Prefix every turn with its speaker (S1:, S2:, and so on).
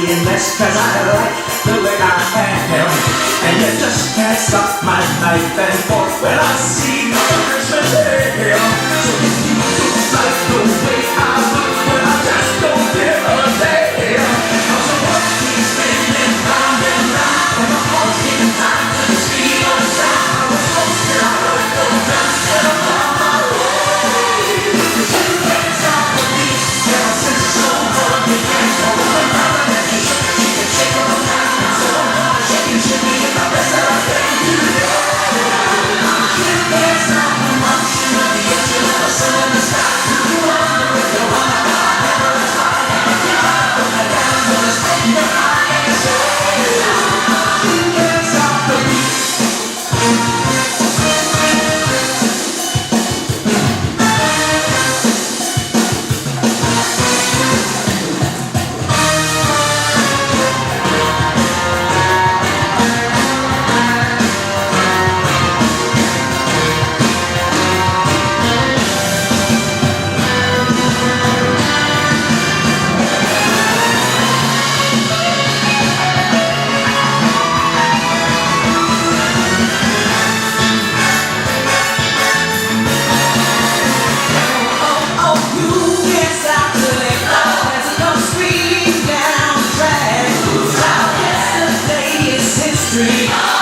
S1: saying this cause I like the way I am. And you just can't stop my knife and fork when I see my Christmas Day. So if you don't like the way I look, well I just don't give a damn. Cause the world keeps spinning round and round, and my heart's giving time to the speed of sound. I was hoping I would go down and I'm on my way. Cause you can't stop the beat, ever since so hard you can't hold the power that you should. You can shake on the ground, so I'm gonna shake and shake me in the rest that I can do. You can't stop the motion of the engine of the sun in the sky. You wonder if you wanna go, I never try. And if you try to put me down, I'm gonna spin your eye and say, you can't stop the beat. Street.